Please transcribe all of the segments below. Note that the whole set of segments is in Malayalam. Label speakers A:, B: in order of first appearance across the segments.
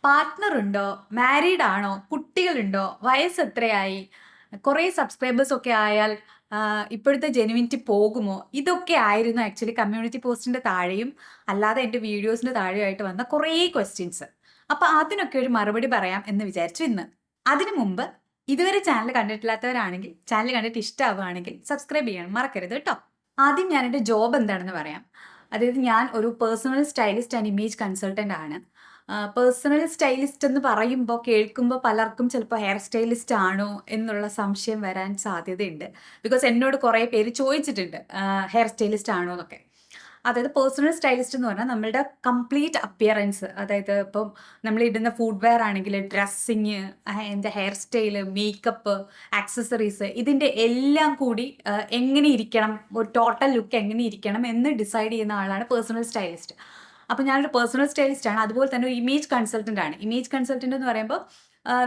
A: പാർട്ട്ണർ ഉണ്ടോ? മാരീഡ് ആണോ? കുട്ടികളുണ്ടോ? വയസ്സ് എത്രയായി? കുറേ സബ്സ്ക്രൈബേഴ്സ് ഒക്കെ ആയാൽ ഇപ്പോഴത്തെ ജെനുവിനിറ്റി പോകുമോ? ഇതൊക്കെ ആയിരുന്നു ആക്ച്വലി കമ്മ്യൂണിറ്റി പോസ്റ്റിന്റെ താഴെയും അല്ലാതെ എൻ്റെ വീഡിയോസിന്റെ താഴെയായിട്ട് വന്ന കുറേ ക്വസ്റ്റ്യൻസ്. അപ്പൊ അതിനൊക്കെ ഒരു മറുപടി പറയാം എന്ന് വിചാരിച്ചു ഇന്ന്. അതിനു മുമ്പ് ഇതുവരെ ചാനൽ കണ്ടിട്ടില്ലാത്തവരാണെങ്കിൽ ചാനൽ കണ്ടിട്ട് ഇഷ്ടമാവുകയാണെങ്കിൽ സബ്സ്ക്രൈബ് ചെയ്യണം മറക്കരുത് കേട്ടോ. ആദ്യം ഞാൻ എൻ്റെ ജോബ് എന്താണെന്ന് പറയാം. അതായത് ഞാൻ ഒരു personal stylist and image consultant ആണ്. പേഴ്സണൽ സ്റ്റൈലിസ്റ്റ് എന്ന് പറയുമ്പോൾ കേൾക്കുമ്പോൾ പലർക്കും ചിലപ്പോൾ ഹെയർ സ്റ്റൈലിസ്റ്റ് ആണോ എന്നുള്ള സംശയം വരാൻ സാധ്യതയുണ്ട്. ബിക്കോസ് എന്നോട് കുറേ പേര് ചോദിച്ചിട്ടുണ്ട് ഹെയർ സ്റ്റൈലിസ്റ്റ് ആണോ എന്നൊക്കെ. അതായത് പേഴ്സണൽ സ്റ്റൈലിസ്റ്റ് എന്ന് പറഞ്ഞാൽ നമ്മളുടെ കംപ്ലീറ്റ് അപ്പിയറൻസ്, അതായത് ഇപ്പം നമ്മൾ ഇടുന്ന ഫുഡ് വെയർ ആണെങ്കിൽ ഡ്രസ്സിങ്, എൻ്റെ ഹെയർ സ്റ്റൈല്, മേക്കപ്പ്, ആക്സസറീസ്, ഇതിൻ്റെ എല്ലാം കൂടി എങ്ങനെ ഇരിക്കണം, ഒരു ടോട്ടൽ ലുക്ക് എങ്ങനെ ഇരിക്കണം എന്ന് ഡിസൈഡ് ചെയ്യുന്ന ആളാണ് പേഴ്സണൽ സ്റ്റൈലിസ്റ്റ്. അപ്പോൾ ഞാനൊരു പേഴ്സണൽ സ്റ്റൈലിസ്റ്റ് ആണ്. അതുപോലെ തന്നെ ഒരു ഇമേജ് കൺസൾട്ടൻ്റ് ആണ്. ഇമേജ് കൺസൾട്ടൻ്റ് എന്ന് പറയുമ്പോൾ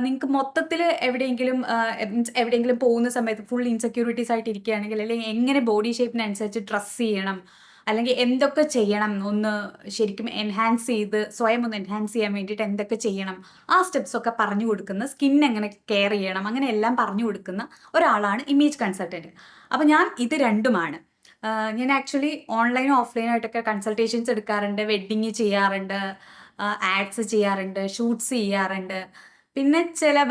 A: നിങ്ങൾക്ക് മൊത്തത്തിൽ എവിടെയെങ്കിലും പോകുന്ന സമയത്ത് ഫുൾ ഇൻസെക്യൂരിറ്റീസ് ആയിട്ട് ഇരിക്കുകയാണെങ്കിൽ, അല്ലെങ്കിൽ എങ്ങനെ ബോഡി ഷേപ്പിനനുസരിച്ച് ഡ്രസ്സ് ചെയ്യണം, അല്ലെങ്കിൽ എന്തൊക്കെ ചെയ്യണം, ഒന്ന് ശരിക്കും എൻഹാൻസ് ചെയ്ത് സ്വയം ഒന്ന് എൻഹാൻസ് ചെയ്യാൻ വേണ്ടിയിട്ട് എന്തൊക്കെ ചെയ്യണം, ആ സ്റ്റെപ്സ് ഒക്കെ പറഞ്ഞു കൊടുക്കുന്ന, സ്കിൻ എങ്ങനെ കെയർ ചെയ്യണം, അങ്ങനെ എല്ലാം പറഞ്ഞു കൊടുക്കുന്ന ഒരാളാണ് ഇമേജ് കൺസൾട്ടൻറ്റ്. അപ്പോൾ ഞാൻ ഇത് രണ്ടുമാണ്. ഞാൻ ആക്ച്വലി ഓൺലൈനും ഓഫ്ലൈനും ആയിട്ടൊക്കെ കൺസൾട്ടേഷൻസ് എടുക്കാറുണ്ട്, വെഡ്ഡിങ് ചെയ്യാറുണ്ട്, ആഡ്സ് ചെയ്യാറുണ്ട്, ഷൂട്ട്സ് ചെയ്യാറുണ്ട്. പിന്നെ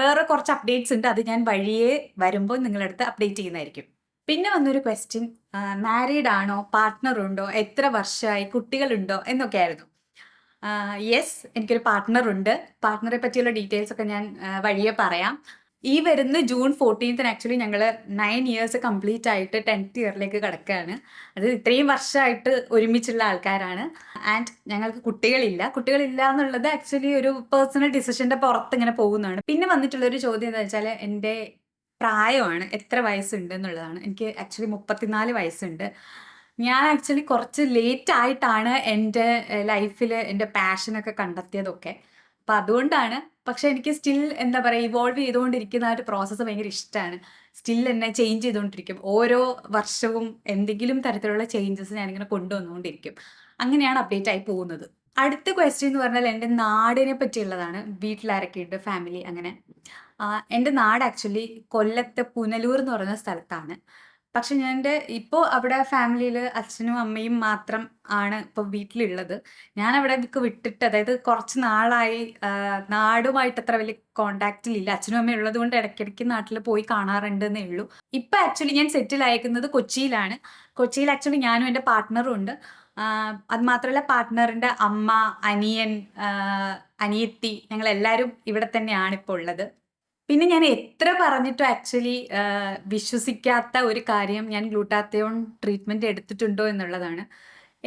A: വേറെ കുറച്ച് അപ്ഡേറ്റ്സ് ഉണ്ട്, അത് ഞാൻ വഴിയേ വരുമ്പോൾ നിങ്ങളടുത്ത് അപ്ഡേറ്റ് ചെയ്യുന്നതായിരിക്കും. പിന്നെ വന്നൊരു ക്വസ്റ്റ്യൻ, മാരീഡ് ആണോ, പാർട്ട്ണർ ഉണ്ടോ, എത്ര വർഷമായി, കുട്ടികളുണ്ടോ എന്നൊക്കെ ആയിരുന്നു. യെസ്, എനിക്കൊരു പാർട്ട്ണർ ഉണ്ട്. പാർട്ട്ണറെ പറ്റിയുള്ള ഡീറ്റെയിൽസ് ഒക്കെ ഞാൻ വഴിയെ പറയാം. ഈ വരുന്ന ജൂൺ 14 ആക്ച്വലി ഞങ്ങൾ 9 ഇയേഴ്സ് കംപ്ലീറ്റ് ആയിട്ട് 10th ഇയറിലേക്ക് കിടക്കുകയാണ്. അത് ഇത്രയും വർഷമായിട്ട് ഒരുമിച്ചുള്ള ആൾക്കാരാണ്. ആൻഡ് ഞങ്ങൾക്ക് കുട്ടികളില്ല എന്നുള്ളത് ആക്ച്വലി ഒരു പേഴ്സണൽ ഡിസിഷന്റെ പുറത്ത് ഇങ്ങനെ പോകുന്നതാണ്. പിന്നെ വന്നിട്ടുള്ളൊരു ചോദ്യം എന്താ വെച്ചാൽ എൻ്റെ പ്രായമാണ്, എത്ര വയസ്സുണ്ട് എന്നുള്ളതാണ്. എനിക്ക് ആക്ച്വലി 34 വയസ്സുണ്ട്. ഞാൻ ആക്ച്വലി കുറച്ച് ലേറ്റ് ആയിട്ടാണ് എൻ്റെ ലൈഫിൽ എൻ്റെ പാഷനൊക്കെ കണ്ടെത്തിയതൊക്കെ. അപ്പം അതുകൊണ്ടാണ്. പക്ഷെ എനിക്ക് സ്റ്റിൽ എന്താ പറയുക, ഇവോൾവ് ചെയ്തുകൊണ്ടിരിക്കുന്ന ആ ഒരു പ്രോസസ്സ് ഭയങ്കര ഇഷ്ടമാണ്. സ്റ്റിൽ എന്നെ ചേഞ്ച് ചെയ്തുകൊണ്ടിരിക്കും. ഓരോ വർഷവും എന്തെങ്കിലും തരത്തിലുള്ള ചേഞ്ചസ് ഞാനിങ്ങനെ കൊണ്ടുവന്നുകൊണ്ടിരിക്കും. അങ്ങനെയാണ് അപ്ഡേറ്റ് ആയി പോകുന്നത്. അടുത്ത ക്വസ്റ്റ്യൻ എന്ന് പറഞ്ഞാൽ എൻ്റെ നാടിനെ പറ്റിയുള്ളതാണ്. വീട്ടിലാരൊക്കെയുണ്ട്, ഫാമിലി, അങ്ങനെ. എൻ്റെ നാട് ആക്ച്വലി കൊല്ലത്ത് പുനലൂർ എന്ന് പറയുന്ന സ്ഥലത്താണ്. പക്ഷെ ഇപ്പോൾ അവിടെ ഫാമിലിയിൽ അച്ഛനും അമ്മയും മാത്രം ആണ് ഇപ്പോൾ വീട്ടിലുള്ളത്. ഞാൻ അവിടെ ഒക്കെ വിട്ടിട്ട്, അതായത് കുറച്ച് നാളായി നാടുമായിട്ട് അത്ര വലിയ കോണ്ടാക്റ്റിലില്ല. അച്ഛനും അമ്മയും ഉള്ളത് കൊണ്ട് ഇടയ്ക്കിടയ്ക്ക് നാട്ടിൽ പോയി കാണാറുണ്ടെന്നേ ഉള്ളൂ. ഇപ്പം ആക്ച്വലി ഞാൻ സെറ്റിൽ അയക്കുന്നത് കൊച്ചിയിലാണ്. കൊച്ചിയിൽ ആക്ച്വലി ഞാനും എൻ്റെ പാർട്ട്ണറും ഉണ്ട്. അത് മാത്രമല്ല പാർട്ട്ണറിൻ്റെ അമ്മ, അനിയൻ, അനിയത്തി, ഞങ്ങളെല്ലാവരും ഇവിടെ തന്നെയാണ് ഇപ്പോൾ ഉള്ളത്. പിന്നെ ഞാൻ എത്ര പറഞ്ഞിട്ടും ആക്ച്വലി വിശ്വസിക്കാത്ത ഒരു കാര്യം, ഞാൻ ഗ്ലൂട്ടാത്തിയോൺ ട്രീറ്റ്മെന്റ് എടുത്തിട്ടുണ്ടോ എന്നുള്ളതാണ്.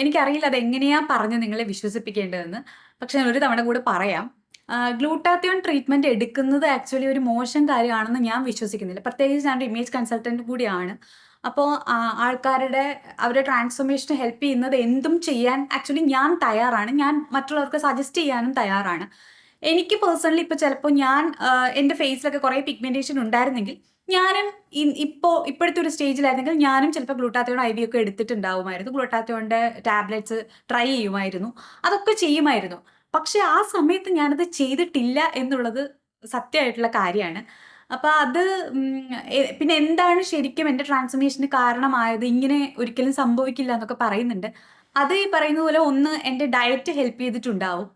A: എനിക്കറിയില്ല അതെങ്ങനെയാ പറഞ്ഞ് നിങ്ങളെ വിശ്വസിപ്പിക്കേണ്ടതെന്ന്. പക്ഷെ ഞാൻ ഒരു തവണ കൂടെ പറയാം. ഗ്ലൂട്ടാത്തിയോൺ ട്രീറ്റ്മെന്റ് എടുക്കുന്നത് ആക്ച്വലി ഒരു മോശം കാര്യമാണെന്ന് ഞാൻ വിശ്വസിക്കുന്നില്ല. പ്രത്യേകിച്ച് ഞാൻ ഇമേജ് കൺസൾട്ടന്റ് കൂടിയാണ്. അപ്പോൾ അവരുടെ ട്രാൻസ്ഫോർമേഷന് ഹെൽപ്പ് ചെയ്യുന്നത് എന്തും ചെയ്യാൻ ആക്ച്വലി ഞാൻ തയ്യാറാണ്. ഞാൻ മറ്റുള്ളവർക്ക് സജസ്റ്റ് ചെയ്യാനും തയ്യാറാണ്. എനിക്ക് പേഴ്സണലി ഇപ്പോൾ ചിലപ്പോൾ എൻ്റെ ഫേസിലൊക്കെ കുറേ പിഗ്മെന്റേഷൻ ഉണ്ടായിരുന്നെങ്കിൽ ഞാനും ഇപ്പോഴത്തെ ഒരു സ്റ്റേജിലായിരുന്നെങ്കിൽ ഞാനും ചിലപ്പോൾ ഗ്ലൂട്ടാത്തിയോൺ IV ഒക്കെ എടുത്തിട്ടുണ്ടാവുമായിരുന്നു. ഗ്ലൂട്ടാത്തിയോണിന്റെ ടാബ്ലറ്റ്സ് ട്രൈ ചെയ്യുമായിരുന്നു. അതൊക്കെ ചെയ്യുമായിരുന്നു. പക്ഷെ ആ സമയത്ത് ഞാനത് ചെയ്തിട്ടില്ല എന്നുള്ളത് സത്യമായിട്ടുള്ള കാര്യമാണ്. അപ്പൊ അത് പിന്നെ എന്താണ് ശരിക്കും എൻ്റെ ട്രാൻസ്ഫോർമേഷന് കാരണമായത്, ഇങ്ങനെ ഒരിക്കലും സംഭവിക്കില്ല എന്നൊക്കെ പറയുന്നുണ്ട്. അത് ഈ പറയുന്ന പോലെ ഒന്ന് എൻ്റെ ഡയറ്റ് ഹെൽപ്പ് ചെയ്തിട്ടുണ്ടാവും.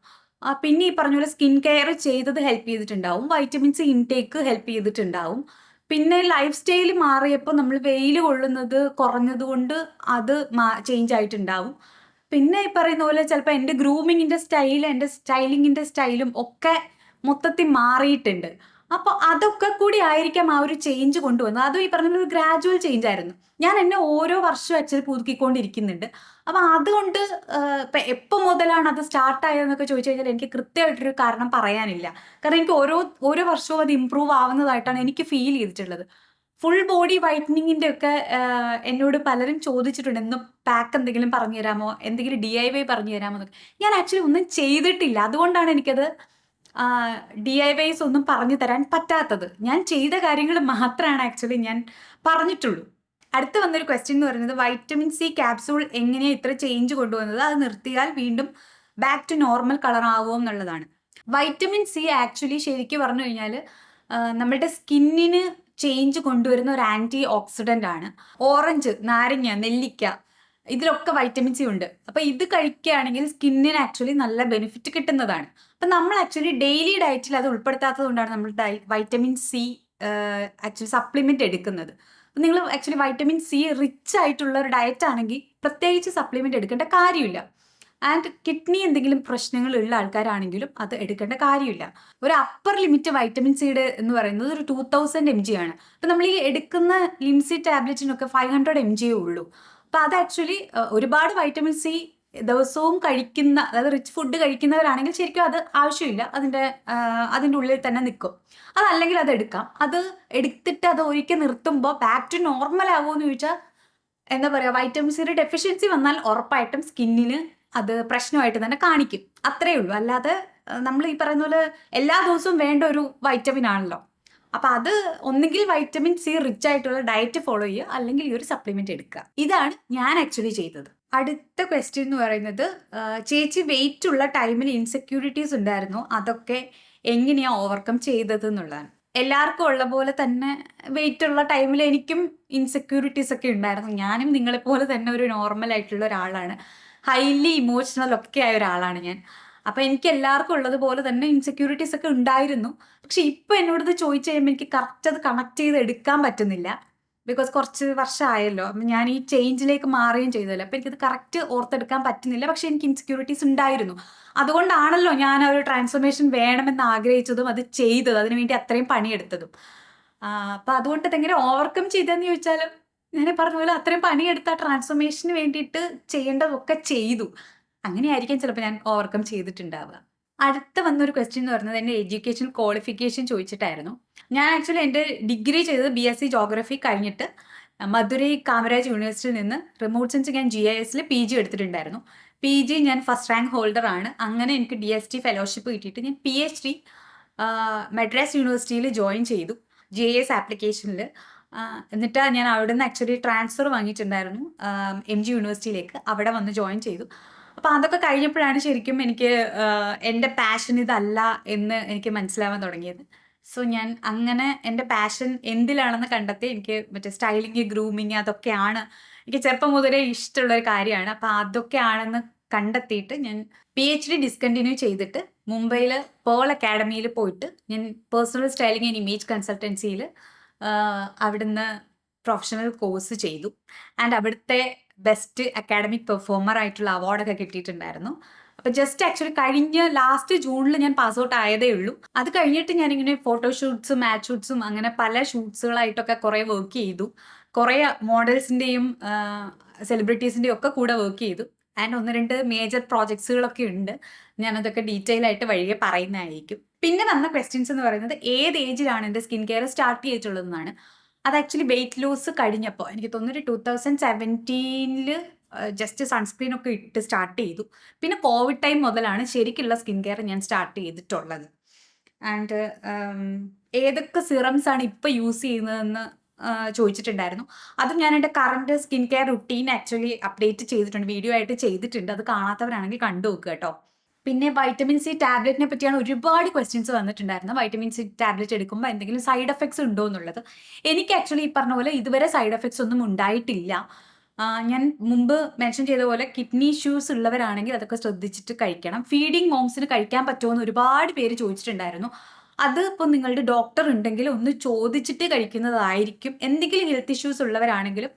A: പിന്നെ ഈ പറഞ്ഞ പോലെ സ്കിൻ കെയർ ചെയ്തത് ഹെൽപ്പ് ചെയ്തിട്ടുണ്ടാവും. വൈറ്റമിൻസ് ഇൻടേക്ക് ഹെൽപ്പ് ചെയ്തിട്ടുണ്ടാവും. പിന്നെ ലൈഫ് സ്റ്റൈൽ മാറിയപ്പോൾ നമ്മൾ വെയിൽ കൊള്ളുന്നത് കുറഞ്ഞതുകൊണ്ട് അത് ചേഞ്ച് ആയിട്ടുണ്ടാവും. പിന്നെ ഈ പറയുന്ന പോലെ ചിലപ്പോൾ എൻ്റെ ഗ്രൂമിങ്ങിന്റെ സ്റ്റൈൽ, എൻ്റെ സ്റ്റൈലിങ്ങിന്റെ സ്റ്റൈലും ഒക്കെ മൊത്തത്തിൽ മാറിയിട്ടുണ്ട്. അപ്പോൾ അതൊക്കെ കൂടി ആയിരിക്കാം ആ ഒരു ചേഞ്ച് കൊണ്ടുവന്നത്. അതും ഈ പറഞ്ഞ ഒരു ഗ്രാജുവൽ ചേഞ്ച് ആയിരുന്നു. ഞാൻ എന്നെ ഓരോ വർഷവും ആക്ച്വലി പുതുക്കിക്കൊണ്ടിരിക്കുന്നുണ്ട്. അപ്പൊ അതുകൊണ്ട് ഇപ്പൊ എപ്പോൾ മുതലാണ് അത് സ്റ്റാർട്ട് ആയതെന്നൊക്കെ ചോദിച്ചു കഴിഞ്ഞാൽ എനിക്ക് കൃത്യമായിട്ടൊരു കാരണം പറയാനില്ല. കാരണം എനിക്ക് ഓരോ വർഷവും അത് ഇമ്പ്രൂവ് ആവുന്നതായിട്ടാണ് എനിക്ക് ഫീൽ ചെയ്തിട്ടുള്ളത്. ഫുൾ ബോഡി വൈറ്റനിങ്ങിന്റെ ഒക്കെ എന്നോട് പലരും ചോദിച്ചിട്ടുണ്ട്, എന്ന് പാക്ക് എന്തെങ്കിലും പറഞ്ഞു തരാമോ, എന്തെങ്കിലും DIY പറഞ്ഞു തരാമോ എന്നൊക്കെ. ഞാൻ ആക്ച്വലി ഒന്നും ചെയ്തിട്ടില്ല. അതുകൊണ്ടാണ് എനിക്കത് DIYs ഒന്നും പറഞ്ഞു തരാൻ പറ്റാത്തത്. ഞാൻ ചെയ്ത കാര്യങ്ങൾ മാത്രമാണ് ആക്ച്വലി ഞാൻ പറഞ്ഞിട്ടുള്ളൂ. അടുത്ത് വന്നൊരു ക്വസ്റ്റ്യൻ എന്ന് പറയുന്നത്, വൈറ്റമിൻ C ക്യാപ്സൂൾ എങ്ങനെയാണ് ഇത്ര ചേഞ്ച് കൊണ്ടുവന്നത്, അത് നിർത്തിയാൽ വീണ്ടും ബാക്ക് ടു നോർമൽ കളർ ആവുമോ എന്നുള്ളതാണ്. വൈറ്റമിൻ സി ആക്ച്വലി ശരിക്കും പറഞ്ഞു കഴിഞ്ഞാൽ നമ്മുടെ സ്കിന്നിന് ചേഞ്ച് കൊണ്ടുവരുന്ന ഒരു ആൻറ്റി ഓക്സിഡൻ്റ് ആണ്. ഓറഞ്ച്, നാരങ്ങ, നെല്ലിക്ക ഇതിലൊക്കെ വൈറ്റമിൻ സി ഉണ്ട്. അപ്പോൾ ഇത് കഴിക്കുകയാണെങ്കിൽ സ്കിന്നിന് ആക്ച്വലി നല്ല ബെനിഫിറ്റ് കിട്ടുന്നതാണ്. അപ്പം നമ്മൾ ആക്ച്വലി ഡെയിലി ഡയറ്റിൽ അത് ഉൾപ്പെടുത്താത്തത് കൊണ്ടാണ് നമ്മൾ വൈറ്റമിൻ സി ആക്ച്വലി സപ്ലിമെൻ്റ് എടുക്കുന്നത്. അപ്പം നിങ്ങൾ ആക്ച്വലി വൈറ്റമിൻ സി റിച്ച് ആയിട്ടുള്ള ഒരു ഡയറ്റ് ആണെങ്കിൽ പ്രത്യേകിച്ച് സപ്ലിമെൻ്റ് എടുക്കേണ്ട കാര്യമില്ല. ആൻഡ് കിഡ്നി എന്തെങ്കിലും പ്രശ്നങ്ങളുള്ള ആൾക്കാരാണെങ്കിലും അത് എടുക്കേണ്ട കാര്യമില്ല. ഒരു അപ്പർ ലിമിറ്റ് വൈറ്റമിൻ സിയുടെ എന്ന് പറയുന്നത് ഒരു 2000 mg ആണ്. അപ്പം നമ്മൾ ഈ എടുക്കുന്ന ലിംസി ടാബ്ലറ്റിനൊക്കെ 500 mg ഉള്ളൂ. അപ്പം അത് ആക്ച്വലി ഒരുപാട് വൈറ്റമിൻ സി ദിവസവും കഴിക്കുന്ന, അതായത് റിച്ച് ഫുഡ് കഴിക്കുന്നവരാണെങ്കിൽ ശരിക്കും അത് ആവശ്യമില്ല, അതിൻ്റെ ഉള്ളിൽ തന്നെ നിൽക്കും. അതല്ലെങ്കിൽ അത് എടുക്കാം. അത് എടുത്തിട്ട് അത് ഒരിക്കൽ നിർത്തുമ്പോൾ ബാക്ക് ടു നോർമൽ ആവുമോ എന്ന് ചോദിച്ചാൽ എന്താ പറയുക, വൈറ്റമിൻ സിയുടെ ഡെഫിഷ്യൻസി വന്നാൽ ഉറപ്പായിട്ടും സ്കിന്നിന് അത് പ്രശ്നമായിട്ട് തന്നെ കാണിക്കും. അത്രയേ ഉള്ളൂ. അല്ലാതെ നമ്മൾ ഈ പറയുന്ന പോലെ എല്ലാ ദിവസവും വേണ്ട ഒരു വൈറ്റമിൻ ആണല്ലോ. അപ്പം അത് ഒന്നുകിൽ വൈറ്റമിൻ സി റിച്ച് ആയിട്ടുള്ള ഡയറ്റ് ഫോളോ ചെയ്യുക, അല്ലെങ്കിൽ ഈ ഒരു സപ്ലിമെന്റ് എടുക്കുക. ഇതാണ് ഞാൻ ആക്ച്വലി ചെയ്തത്. അടുത്ത ക്വസ്റ്റ്യൻ എന്ന് പറയുന്നത്, ചേച്ചി വെയിറ്റ് ഉള്ള ടൈമിൽ ഇൻസെക്യൂരിറ്റീസ് ഉണ്ടായിരുന്നു, അതൊക്കെ എങ്ങനെയാ ഓവർകം ചെയ്തത് എന്നുള്ളതാണ്. എല്ലാവർക്കും ഉള്ള പോലെ തന്നെ വെയിറ്റ് ഉള്ള ടൈമിൽ എനിക്കും ഇൻസെക്യൂരിറ്റീസ് ഒക്കെ ഉണ്ടായിരുന്നു. ഞാനും നിങ്ങളെപ്പോലെ തന്നെ ഒരു നോർമൽ ആയിട്ടുള്ള ഒരാളാണ്. ഹൈലി ഇമോഷണൽ ഒക്കെ ആയ ഒരാളാണ് ഞാൻ. അപ്പം എനിക്ക് എല്ലാവർക്കും ഉള്ളതുപോലെ തന്നെ ഇൻസെക്യൂരിറ്റീസ് ഒക്കെ ഉണ്ടായിരുന്നു. പക്ഷെ ഇപ്പം എന്നോടത് ചോദിച്ചു കഴിയുമ്പോൾ എനിക്ക് കറക്റ്റ് അത് കണക്ട് ചെയ്ത് എടുക്കാൻ പറ്റുന്നില്ല. ബിക്കോസ് കുറച്ച് വർഷമായല്ലോ. അപ്പം ഞാൻ ഈ ചേഞ്ചിലേക്ക് മാറുകയും ചെയ്തല്ലോ. അപ്പം എനിക്കത് കറക്റ്റ് ഓർത്തെടുക്കാൻ പറ്റുന്നില്ല. പക്ഷെ എനിക്ക് ഇൻസെക്യൂരിറ്റീസ് ഉണ്ടായിരുന്നു. അതുകൊണ്ടാണല്ലോ ഞാൻ ആ ഒരു ട്രാൻസ്ഫോർമേഷൻ വേണമെന്ന് ആഗ്രഹിച്ചതും അത് ചെയ്തത്, അതിനുവേണ്ടി അത്രയും പണിയെടുത്തതും. അപ്പം അതുകൊണ്ട് ഇതെങ്ങനെ ഓവർകം ചെയ്തതെന്ന് ചോദിച്ചാലും ഞാൻ പറഞ്ഞ പോലെ അത്രയും പണിയെടുത്ത ട്രാൻസ്ഫോർമേഷന് വേണ്ടിയിട്ട് ചെയ്യേണ്ടതൊക്കെ ചെയ്തു. അങ്ങനെയായിരിക്കും ചിലപ്പോൾ ഞാൻ ഓവർകം ചെയ്തിട്ടുണ്ടാവുക. അടുത്ത വന്നൊരു ക്വസ്റ്റ്യൻ എന്ന് പറയുന്നത് എൻ്റെ എഡ്യൂക്കേഷൻ ക്വാളിഫിക്കേഷൻ ചോദിച്ചിട്ടായിരുന്നു. ഞാൻ ആക്ച്വലി എൻ്റെ ഡിഗ്രി ചെയ്തത് BSc ജോഗ്രഫി കഴിഞ്ഞിട്ട് മധുരൈ കാമരാജ് യൂണിവേഴ്സിറ്റിയിൽ നിന്ന് remote sensing and GIS PG എടുത്തിട്ടുണ്ടായിരുന്നു. PG ഞാൻ ഫസ്റ്റ് റാങ്ക് ഹോൾഡർ ആണ്. അങ്ങനെ എനിക്ക് DST ഫെലോഷിപ്പ് കിട്ടിയിട്ട് ഞാൻ PhD മദ്രാസ് യൂണിവേഴ്സിറ്റിയിൽ ജോയിൻ ചെയ്തു, GIS ആപ്ലിക്കേഷനിൽ. എന്നിട്ട് ഞാൻ അവിടെ നിന്ന് ആക്ച്വലി ട്രാൻസ്ഫർ വാങ്ങിയിട്ടുണ്ടായിരുന്നു MG യൂണിവേഴ്സിറ്റിയിലേക്ക്. അവിടെ വന്ന് ജോയിൻ ചെയ്തു. അപ്പോൾ അതൊക്കെ കഴിഞ്ഞപ്പോഴാണ് ശരിക്കും എനിക്ക് എൻ്റെ പാഷൻ ഇതല്ല എന്ന് എനിക്ക് മനസ്സിലാവാൻ തുടങ്ങിയത്. സോ ഞാൻ അങ്ങനെ എൻ്റെ പാഷൻ എന്തിലാണെന്ന് കണ്ടെത്തി. എനിക്ക് മറ്റേ സ്റ്റൈലിങ്, ഗ്രൂമിങ് അതൊക്കെയാണ് എനിക്ക് ചെറുപ്പം മുതലേ ഇഷ്ടമുള്ളൊരു കാര്യമാണ്. അപ്പോൾ അതൊക്കെയാണെന്ന് കണ്ടെത്തിയിട്ട് ഞാൻ PhD ഡിസ്കണ്ടിന്യൂ ചെയ്തിട്ട് മുംബൈയിൽ പേൾ അക്കാഡമിയിൽ പോയിട്ട് ഞാൻ പേഴ്സണൽ സ്റ്റൈലിംഗ് ആൻഡ് ഇമേജ് കൺസൾട്ടൻസിയിൽ അവിടുന്ന് പ്രൊഫഷണൽ കോഴ്സ് ചെയ്തു. ആൻഡ് അവിടുത്തെ ബെസ്റ്റ് അക്കാഡമിക് പെർഫോമർ ആയിട്ടുള്ള അവാർഡൊക്കെ കിട്ടിയിട്ടുണ്ടായിരുന്നു. അപ്പോൾ ജസ്റ്റ് ആക്ച്വലി കഴിഞ്ഞ ലാസ്റ്റ് ജൂണിൽ ഞാൻ പാസ് ഔട്ട് ആയതേ ഉള്ളൂ. അത് കഴിഞ്ഞിട്ട് ഞാനിങ്ങനെ ഫോട്ടോഷൂട്ട്സും മാച്ച് ഷൂട്ട്സും അങ്ങനെ പല ഷൂട്ട്സുകളായിട്ടൊക്കെ കുറേ വർക്ക് ചെയ്തു. കുറേ മോഡൽസിൻ്റെയും സെലിബ്രിറ്റീസിൻ്റെയും ഒക്കെ കൂടെ വർക്ക് ചെയ്തു. ആൻഡ് 1-2 മേജർ പ്രോജക്ട്സുകളൊക്കെ ഉണ്ട്. ഞാനതൊക്കെ ഡീറ്റെയിൽ ആയിട്ട് വഴിയെ പറയുന്നതായിരിക്കും. പിന്നെ വന്ന ക്വസ്റ്റ്യൻസ് എന്ന് പറയുന്നത് ഏത് ഏജിലാണ് എൻ്റെ സ്കിൻ കെയർ സ്റ്റാർട്ട് ചെയ്തിട്ടുള്ളതെന്നാണ്. അത് ആക്ച്വലി വെയിറ്റ് ലോസ് കഴിഞ്ഞപ്പോൾ എനിക്ക് തോന്നുന്നു 2017 ജസ്റ്റ് സൺസ്ക്രീൻ ഒക്കെ ഇട്ട് സ്റ്റാർട്ട് ചെയ്തു. പിന്നെ കോവിഡ് ടൈം മുതലാണ് ശരിക്കുള്ള സ്കിൻ കെയർ ഞാൻ സ്റ്റാർട്ട് ചെയ്തിട്ടുള്ളത്. ആൻഡ് ഏതൊക്കെ സിറംസ് ആണ് ഇപ്പോൾ യൂസ് ചെയ്യുന്നതെന്ന് ചോദിച്ചിട്ടുണ്ടായിരുന്നു. അതും ഞാൻ എൻ്റെ current skin care routine actually update ചെയ്തിട്ടുണ്ട്, വീഡിയോ ആയിട്ട് ചെയ്തിട്ടുണ്ട്. അത് കാണാത്തവരാണെങ്കിൽ കണ്ടു നോക്കുക കേട്ടോ. പിന്നെ വൈറ്റമിൻ സി ടാബ്ലറ്റിനെ പറ്റിയാണ് ഒരുപാട് ക്വസ്റ്റ്യൻസ് വന്നിട്ടുണ്ടായിരുന്നത്. വൈറ്റമിൻ സി ടാബ്ലറ്റ് എടുക്കുമ്പോൾ എന്തെങ്കിലും സൈഡ് എഫക്ട്സ് ഉണ്ടോ എന്നുള്ളത്. എനിക്ക് ആക്ച്വലി ഈ പറഞ്ഞ പോലെ ഇതുവരെ സൈഡ് എഫക്ട്സ് ഒന്നും ഉണ്ടായിട്ടില്ല. ഞാൻ മുമ്പ് മെൻഷൻ ചെയ്ത പോലെ കിഡ്നി ഇഷ്യൂസ് ഉള്ളവരാണെങ്കിൽ അതൊക്കെ ശ്രദ്ധിച്ചിട്ട് കഴിക്കണം. ഫീഡിങ് മോംസിന് കഴിക്കാൻ പറ്റുമോ എന്ന് ഒരുപാട് പേര് ചോദിച്ചിട്ടുണ്ടായിരുന്നു. അത് ഇപ്പോൾ നിങ്ങളുടെ ഡോക്ടർ ഉണ്ടെങ്കിൽ ഒന്ന് ചോദിച്ചിട്ട് കഴിക്കുന്നതായിരിക്കും. എന്തെങ്കിലും ഹെൽത്ത് ഇഷ്യൂസ് ഉള്ളവരാണെങ്കിലും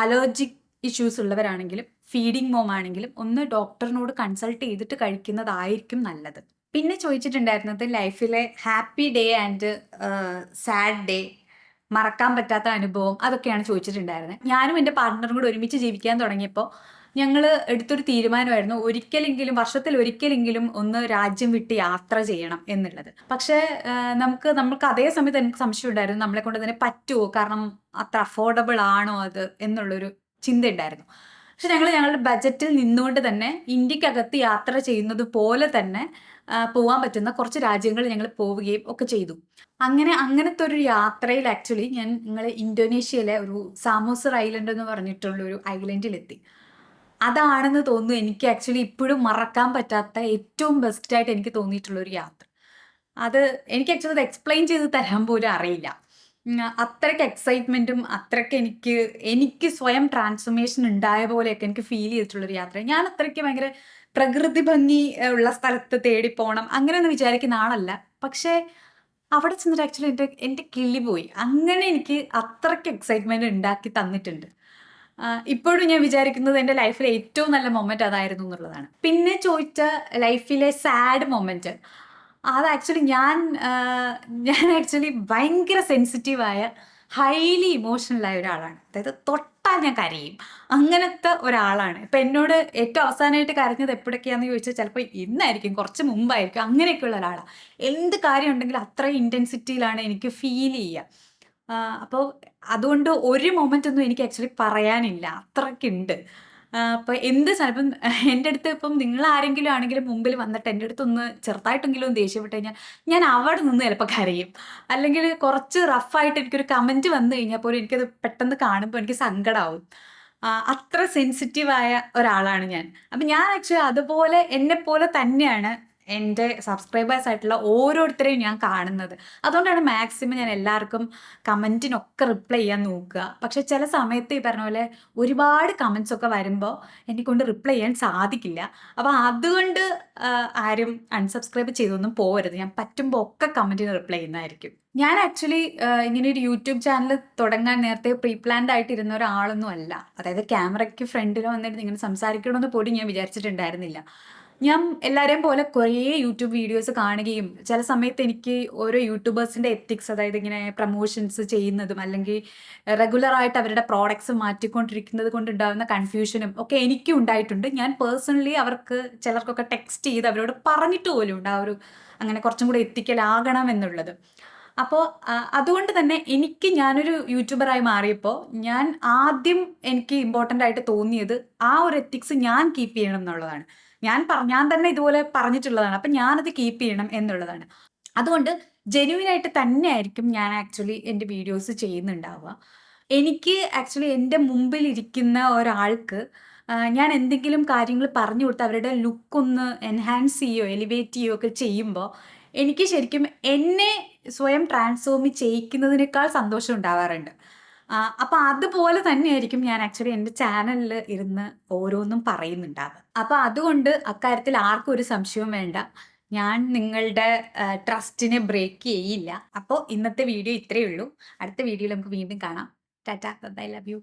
A: അലർജിക് ഇഷ്യൂസ് ഉള്ളവരാണെങ്കിലും ഫീഡിങ് മോം ആണെങ്കിലും ഒന്ന് ഡോക്ടറിനോട് കൺസൾട്ട് ചെയ്തിട്ട് കഴിക്കുന്നതായിരിക്കും നല്ലത്. പിന്നെ ചോദിച്ചിട്ടുണ്ടായിരുന്നത് ലൈഫിലെ happy day and sad day, മറക്കാൻ പറ്റാത്ത അനുഭവം, അതൊക്കെയാണ് ചോദിച്ചിട്ടുണ്ടായിരുന്നത്. ഞാനും എൻ്റെ പാർട്ട്ണറും കൂടെ ഒരുമിച്ച് ജീവിക്കാൻ തുടങ്ങിയപ്പോൾ ഞങ്ങൾ എടുത്തൊരു തീരുമാനമായിരുന്നു ഒരിക്കലെങ്കിലും, വർഷത്തിൽ ഒരിക്കലെങ്കിലും ഒന്ന് രാജ്യം വിട്ട് യാത്ര ചെയ്യണം എന്നുള്ളത്. പക്ഷേ നമുക്ക് അതേ സമയത്ത് എനിക്ക് സംശയം ഉണ്ടായിരുന്നു നമ്മളെ കൊണ്ട് തന്നെ പറ്റുമോ, കാരണം അത്ര അഫോർഡബിൾ ആണോ അത് എന്നുള്ളൊരു ചിന്ത ഉണ്ടായിരുന്നു. പക്ഷെ ഞങ്ങളുടെ ബജറ്റിൽ നിന്നുകൊണ്ട് തന്നെ ഇന്ത്യക്കകത്ത് യാത്ര ചെയ്യുന്നത് പോലെ തന്നെ പോകാൻ പറ്റുന്ന കുറച്ച് രാജ്യങ്ങൾ ഞങ്ങൾ പോവുകയും ഒക്കെ ചെയ്തു. അങ്ങനത്തെ ഒരു യാത്രയിൽ ആക്ച്വലി ഞങ്ങൾ ഇന്തോനേഷ്യയിലെ ഒരു സാമോസർ ഐലൻഡ് എന്ന് പറഞ്ഞിട്ടുള്ള ഒരു ഐലൻഡിലെത്തി. അതാണെന്ന് തോന്നുന്നു എനിക്ക് ആക്ച്വലി ഇപ്പോഴും മറക്കാൻ പറ്റാത്ത ഏറ്റവും ബെസ്റ്റായിട്ട് എനിക്ക് തോന്നിയിട്ടുള്ളൊരു യാത്ര. അത് എനിക്ക് ആക്ച്വലി അത് എക്സ്പ്ലെയിൻ ചെയ്ത് തരാൻ പോലും അറിയില്ല. അത്രയ്ക്ക് എക്സൈറ്റ്മെന്റും അത്രയ്ക്ക് എനിക്ക് സ്വയം ട്രാൻസ്ഫോർമേഷൻ ഉണ്ടായ പോലെയൊക്കെ എനിക്ക് ഫീൽ ചെയ്തിട്ടുള്ളൊരു യാത്ര. ഞാൻ അത്രയ്ക്ക് ഭയങ്കര പ്രകൃതി ഭംഗി ഉള്ള സ്ഥലത്ത് തേടി പോണം അങ്ങനെയൊന്നും വിചാരിക്കുന്ന ആളല്ല. പക്ഷേ അവിടെ ചെന്നിട്ട് ആക്ച്വലി എൻ്റെ കിളി പോയി. അങ്ങനെ എനിക്ക് അത്രയ്ക്ക് എക്സൈറ്റ്മെന്റ് ഉണ്ടാക്കി തന്നിട്ടുണ്ട്. ഇപ്പോഴും ഞാൻ വിചാരിക്കുന്നത് എൻ്റെ ലൈഫിലെ ഏറ്റവും നല്ല മൊമെന്റ് അതായിരുന്നു എന്നുള്ളതാണ്. പിന്നെ ചോദിച്ച ലൈഫിലെ സാഡ് മൊമെന്റ് അത് ആക്ച്വലി ഞാൻ ആക്ച്വലി ഭയങ്കര സെൻസിറ്റീവായ ഹൈലി ഇമോഷണൽ ആയ ഒരാളാണ്. അതായത് തൊട്ടാൽ ഞാൻ കരയും. അങ്ങനത്തെ ഒരാളാണ്. ഇപ്പൊ എന്നോട് ഏറ്റവും അവസാനമായിട്ട് കരഞ്ഞത് എപ്പോഴൊക്കെയാന്ന് ചോദിച്ചാൽ ചിലപ്പോൾ ഇന്നായിരിക്കും, കുറച്ച് മുമ്പായിരിക്കും. അങ്ങനെയൊക്കെയുള്ള ഒരാളാണ്. എന്ത് കാര്യം ഉണ്ടെങ്കിലും അത്രയും ഇന്റൻസിറ്റിയിലാണ് എനിക്ക് ഫീൽ ചെയ്യുക. അപ്പോൾ അതുകൊണ്ട് ഒരു മൊമെന്റ് ഒന്നും എനിക്ക് ആക്ച്വലി പറയാനില്ല. അത്രയ്ക്കുണ്ട്. അപ്പൊ എന്ത് ഇപ്പം എൻ്റെ അടുത്ത് ഇപ്പം നിങ്ങൾ ആരെങ്കിലും ആണെങ്കിലും മുമ്പിൽ വന്നിട്ട് എൻ്റെ അടുത്തൊന്ന് ചെറുതായിട്ടെങ്കിലും ഒന്ന് ദേഷ്യപ്പെട്ട് കഴിഞ്ഞാൽ ഞാൻ അവിടെ നിന്ന് ചിലപ്പോൾ കരയും. അല്ലെങ്കിൽ കുറച്ച് റഫായിട്ട് എനിക്കൊരു കമന്റ് വന്നു കഴിഞ്ഞാൽ പോലും എനിക്കത് പെട്ടെന്ന് കാണുമ്പോൾ എനിക്ക് സങ്കടമാവും. അത്ര സെൻസിറ്റീവായ ഒരാളാണ് ഞാൻ. അപ്പം ഞാൻ ആക്ച്വലി അതുപോലെ എന്നെപ്പോലെ തന്നെയാണ് എൻ്റെ സബ്സ്ക്രൈബേഴ്സ് ആയിട്ടുള്ള ഓരോരുത്തരെയും ഞാൻ കാണുന്നത്. അതുകൊണ്ടാണ് മാക്സിമം ഞാൻ എല്ലാവർക്കും കമൻറ്റിനൊക്കെ റിപ്ലൈ ചെയ്യാൻ നോക്കുക. പക്ഷെ ചില സമയത്ത് ഈ പറഞ്ഞ പോലെ ഒരുപാട് കമൻസ് ഒക്കെ വരുമ്പോൾ എന്നെക്കൊണ്ട് റിപ്ലൈ ചെയ്യാൻ സാധിക്കില്ല. അപ്പോൾ അതുകൊണ്ട് ആരും അൺസബ്സ്ക്രൈബ് ചെയ്തൊന്നും പോകരുത്. ഞാൻ പറ്റുമ്പോൾ ഒക്കെ കമൻറ്റിന് റിപ്ലൈ ചെയ്യുന്നതായിരിക്കും. ഞാൻ ആക്ച്വലി ഇങ്ങനെ ഒരു യൂട്യൂബ് ചാനൽ തുടങ്ങാൻ നേരത്തെ പ്രീ പ്ലാൻഡ് ആയിട്ടിരുന്ന ഒരാളൊന്നും അല്ല. അതായത് ക്യാമറയ്ക്ക് ഫ്രണ്ടിൽ വന്നിട്ട് ഇങ്ങനെ സംസാരിക്കണമെന്ന് പോലും ഞാൻ വിചാരിച്ചിട്ടുണ്ടായിരുന്നില്ല. ഞാൻ എല്ലാവരെയും പോലെ കുറേ യൂട്യൂബ് വീഡിയോസ് കാണുകയും ചില സമയത്ത് എനിക്ക് ഓരോ യൂട്യൂബേഴ്സിൻ്റെ എത്തിക്സ്, അതായത് ഇങ്ങനെ പ്രമോഷൻസ് ചെയ്യുന്നതും അല്ലെങ്കിൽ റെഗുലറായിട്ട് അവരുടെ പ്രോഡക്ട്സ് മാറ്റിക്കൊണ്ടിരിക്കുന്നത് കൊണ്ടുണ്ടാകുന്ന കൺഫ്യൂഷനും ഒക്കെ എനിക്കും ഉണ്ടായിട്ടുണ്ട്. ഞാൻ പേഴ്സണലി അവർക്ക് ചിലർക്കൊക്കെ ടെക്സ്റ്റ് ചെയ്ത് അവരോട് പറഞ്ഞിട്ട് പോലും ഉണ്ട് ആ ഒരു അങ്ങനെ കുറച്ചും കൂടെ എത്തിക്കലാകണം എന്നുള്ളത്. അപ്പോൾ അതുകൊണ്ട് തന്നെ ഞാനൊരു യൂട്യൂബറായി മാറിയപ്പോൾ ഞാൻ ആദ്യം എനിക്ക് ഇമ്പോർട്ടൻ്റ് ആയിട്ട് തോന്നിയത് ആ ഒരു എത്തിക്സ് ഞാൻ കീപ്പ് ചെയ്യണം എന്നുള്ളതാണ്. ഞാൻ തന്നെ ഇതുപോലെ പറഞ്ഞിട്ടുള്ളതാണ്. അപ്പം ഞാനത് കീപ്പ് ചെയ്യണം എന്നുള്ളതാണ്. അതുകൊണ്ട് ജെന്യുവിനായിട്ട് തന്നെയായിരിക്കും ഞാൻ ആക്ച്വലി എൻ്റെ വീഡിയോസ് ചെയ്യുന്നുണ്ടാവുക. എനിക്ക് ആക്ച്വലി എൻ്റെ മുമ്പിൽ ഇരിക്കുന്ന ഒരാൾക്ക് ഞാൻ എന്തെങ്കിലും കാര്യങ്ങൾ പറഞ്ഞു കൊടുത്ത് അവരുടെ ലുക്ക് ഒന്ന് എൻഹാൻസ് ചെയ്യുകയോ എലിവേറ്റ് ചെയ്യുകയോ ഒക്കെ ചെയ്യുമ്പോൾ എനിക്ക് ശരിക്കും എന്നെ സ്വയം ട്രാൻസ്ഫോം ചെയ്യിക്കുന്നതിനേക്കാൾ സന്തോഷം ഉണ്ടാവാറുണ്ട്. അപ്പൊ അതുപോലെ തന്നെയായിരിക്കും ഞാൻ ആക്ച്വലി എൻ്റെ ചാനലിൽ ഇരുന്ന് ഓരോന്നും പറയുന്നുണ്ടാവുക. അപ്പൊ അതുകൊണ്ട് അക്കാര്യത്തിൽ ആർക്കും ഒരു സംശയവും വേണ്ട. ഞാൻ നിങ്ങളുടെ ട്രസ്റ്റിനെ ബ്രേക്ക് ചെയ്യില്ല. അപ്പോൾ ഇന്നത്തെ വീഡിയോ ഇത്രയേ ഉള്ളൂ. അടുത്ത വീഡിയോയിൽ നമുക്ക് വീണ്ടും കാണാം. Tata, bye, love U.